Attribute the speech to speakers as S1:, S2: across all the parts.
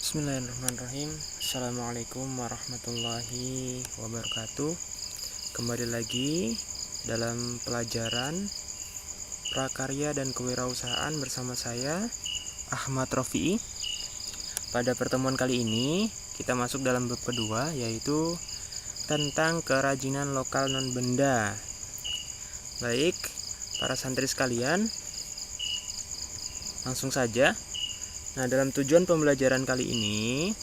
S1: Bismillahirrahmanirrahim. Assalamualaikum warahmatullahi wabarakatuh. Kembali lagi dalam pelajaran prakarya dan kewirausahaan bersama saya Ahmad Rofi'i. Pada pertemuan kali ini kita masuk dalam bab kedua, yaitu tentang kerajinan lokal non benda. Baik, para santri sekalian, langsung saja. Nah, dalam tujuan pembelajaran kali ini,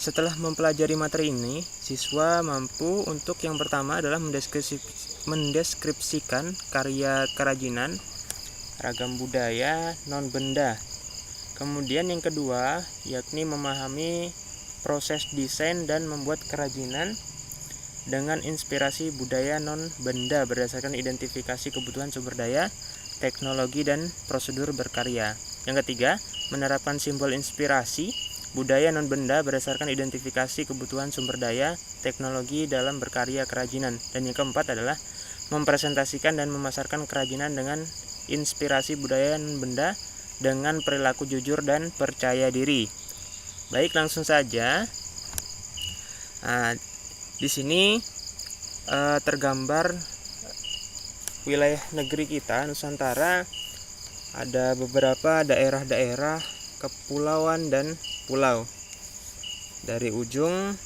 S1: setelah mempelajari materi ini, siswa mampu untuk yang pertama adalah mendeskripsikan karya kerajinan ragam budaya non benda. Kemudian yang kedua, yakni memahami proses desain dan membuat kerajinan dengan inspirasi budaya non benda berdasarkan identifikasi kebutuhan sumber daya, teknologi, dan prosedur berkarya. Yang ketiga, menerapkan simbol inspirasi budaya non benda berdasarkan identifikasi kebutuhan sumber daya, teknologi dalam berkarya kerajinan. Dan yang keempat adalah mempresentasikan dan memasarkan kerajinan dengan inspirasi budaya non benda dengan perilaku jujur dan percaya diri. Baik, langsung saja. Nah, di sini tergambar wilayah negeri kita, Nusantara. Ada beberapa daerah-daerah kepulauan dan pulau, dari ujung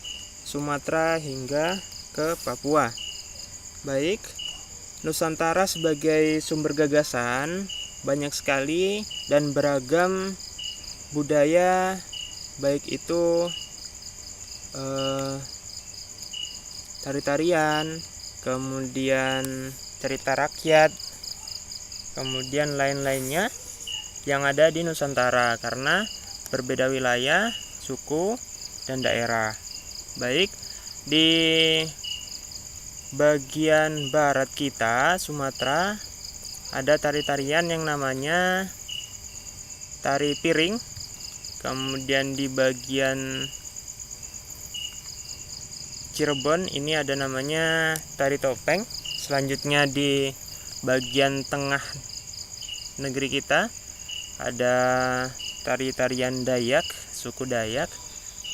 S1: Sumatera hingga ke Papua. Baik, Nusantara sebagai sumber gagasan banyak sekali dan beragam budaya, baik itu tari-tarian, kemudian cerita rakyat, kemudian lain-lainnya yang ada di Nusantara karena berbeda wilayah, suku, dan daerah. Baik, di bagian barat kita, Sumatera, ada tari-tarian yang namanya tari piring. Kemudian di bagian Cirebon ini ada namanya tari topeng. Selanjutnya di bagian tengah negeri kita ada tari-tarian Dayak, suku Dayak.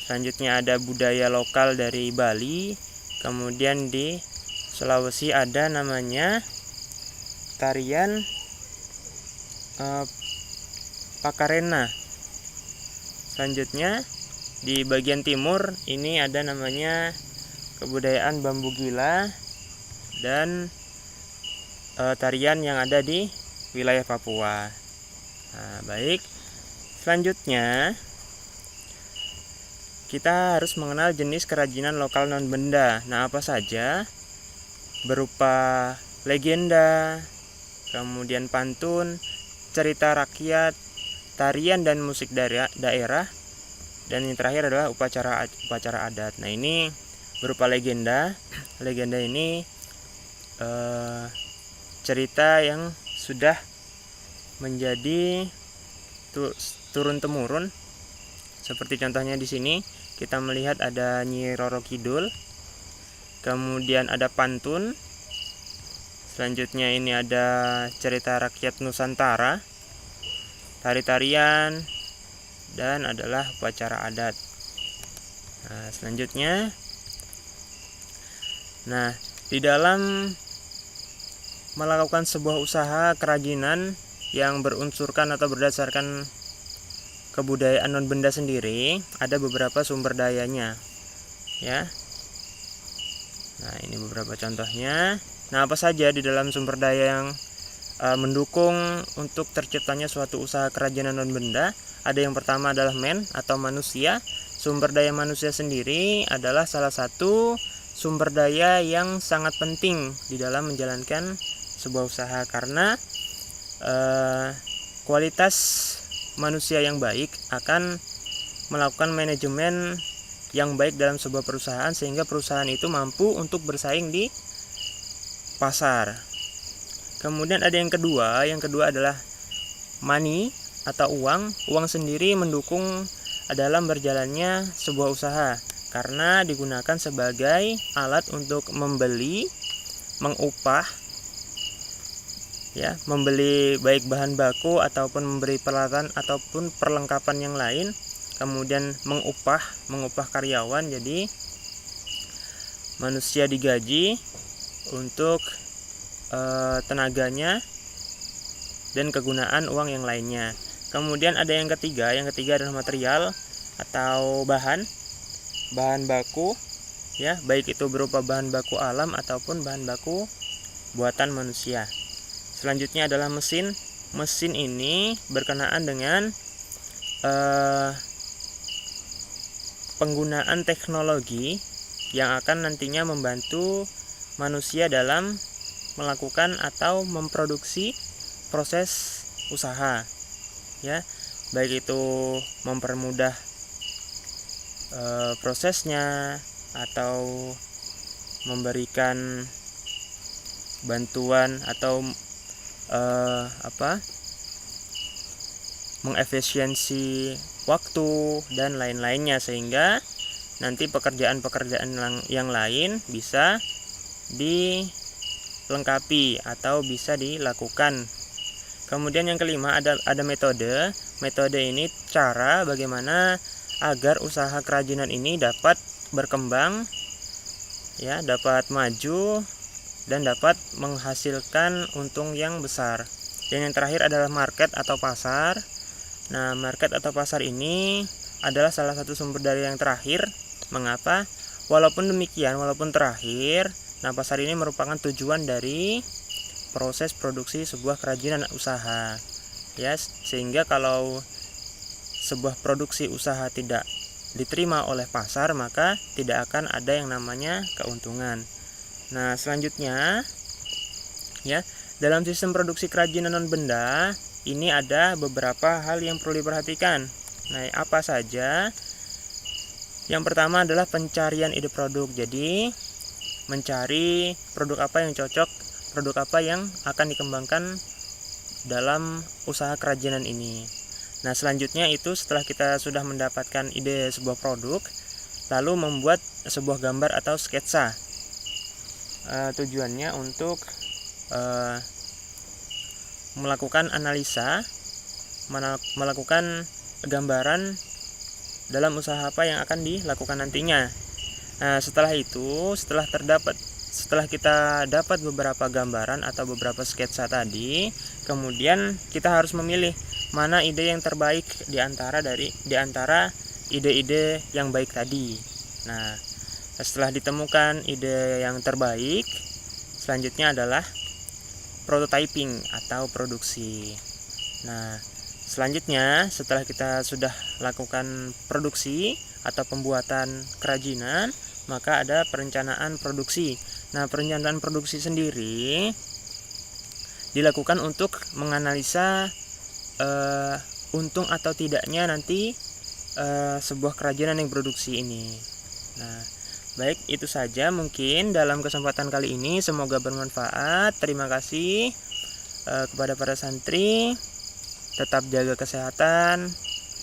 S1: Selanjutnya ada budaya lokal dari Bali. Kemudian di Sulawesi ada namanya tarian Pakarena. Selanjutnya di bagian timur ini ada namanya kebudayaan bambu gila dan tarian yang ada di wilayah Papua. Nah, baik, selanjutnya kita harus mengenal jenis kerajinan lokal non benda. Nah, apa saja? Berupa legenda, kemudian pantun, cerita rakyat, tarian dan musik daerah, dan yang terakhir adalah upacara adat. Nah, ini berupa legenda. Legenda ini cerita yang sudah menjadi turun-temurun. Seperti contohnya di sini kita melihat ada Nyi Roro Kidul, kemudian ada pantun. Selanjutnya ini ada cerita rakyat Nusantara, tari-tarian, dan adalah upacara adat. Nah, selanjutnya, di dalam melakukan sebuah usaha kerajinan yang berunsurkan atau berdasarkan kebudayaan non benda sendiri, ada beberapa sumber dayanya, ya. Nah, ini beberapa contohnya. Nah, apa saja di dalam sumber daya yang mendukung untuk terciptanya suatu usaha kerajinan non benda? Ada yang pertama adalah atau manusia. Sumber daya manusia sendiri adalah salah satu sumber daya yang sangat penting di dalam menjalankan sebuah usaha karena kualitas manusia yang baik akan melakukan manajemen yang baik dalam sebuah perusahaan sehingga perusahaan itu mampu untuk bersaing di pasar. Kemudian ada yang kedua adalah money atau uang. Uang sendiri mendukung dalam berjalannya sebuah usaha karena digunakan sebagai alat untuk membeli, mengupah, ya, membeli baik bahan baku ataupun memberi peralatan ataupun perlengkapan yang lain, kemudian mengupah karyawan. Jadi manusia digaji untuk tenaganya dan kegunaan uang yang lainnya. Kemudian ada yang ketiga adalah material atau bahan baku, ya, baik itu berupa bahan baku alam ataupun bahan baku buatan manusia. Selanjutnya adalah mesin. Mesin ini berkenaan dengan penggunaan teknologi yang akan nantinya membantu manusia dalam melakukan atau memproduksi proses usaha, ya, baik itu mempermudah prosesnya atau memberikan bantuan atau mengefisiensi waktu dan lain-lainnya, sehingga nanti pekerjaan-pekerjaan yang lain bisa dilengkapi atau bisa dilakukan. Kemudian yang kelima ada metode. Metode ini cara bagaimana agar usaha kerajinan ini dapat berkembang, ya, dapat maju dan dapat menghasilkan untung yang besar. Dan yang terakhir adalah market atau pasar. Nah, market atau pasar ini adalah salah satu sumber daya yang terakhir. Mengapa? Walaupun demikian, walaupun terakhir, nah, pasar ini merupakan tujuan dari proses produksi sebuah kerajinan usaha, ya, sehingga kalau sebuah produksi usaha tidak diterima oleh pasar, maka tidak akan ada yang namanya keuntungan. Nah, selanjutnya, ya, dalam sistem produksi kerajinan non benda ini ada beberapa hal yang perlu diperhatikan. Nah, apa saja? Yang pertama adalah pencarian ide produk. Jadi, mencari produk apa yang cocok, produk apa yang akan dikembangkan dalam usaha kerajinan ini. Nah, selanjutnya itu setelah kita sudah mendapatkan ide sebuah produk, lalu membuat sebuah gambar atau sketsa. Tujuannya untuk melakukan analisa, melakukan gambaran dalam usaha apa yang akan dilakukan nantinya. Nah, setelah kita dapat beberapa gambaran atau beberapa sketsa tadi, kemudian kita harus memilih mana ide yang terbaik di antara ide-ide yang baik tadi. Nah, setelah ditemukan ide yang terbaik, selanjutnya adalah prototyping atau produksi. Nah, selanjutnya setelah kita sudah lakukan produksi atau pembuatan kerajinan, maka ada perencanaan produksi. Nah, perencanaan produksi sendiri dilakukan untuk menganalisa untung atau tidaknya nanti sebuah kerajinan yang produksi ini. Nah, baik, itu saja mungkin dalam kesempatan kali ini, semoga bermanfaat. Terima kasih kepada para santri. Tetap jaga kesehatan.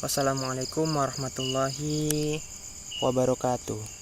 S1: Wassalamualaikum warahmatullahi wabarakatuh.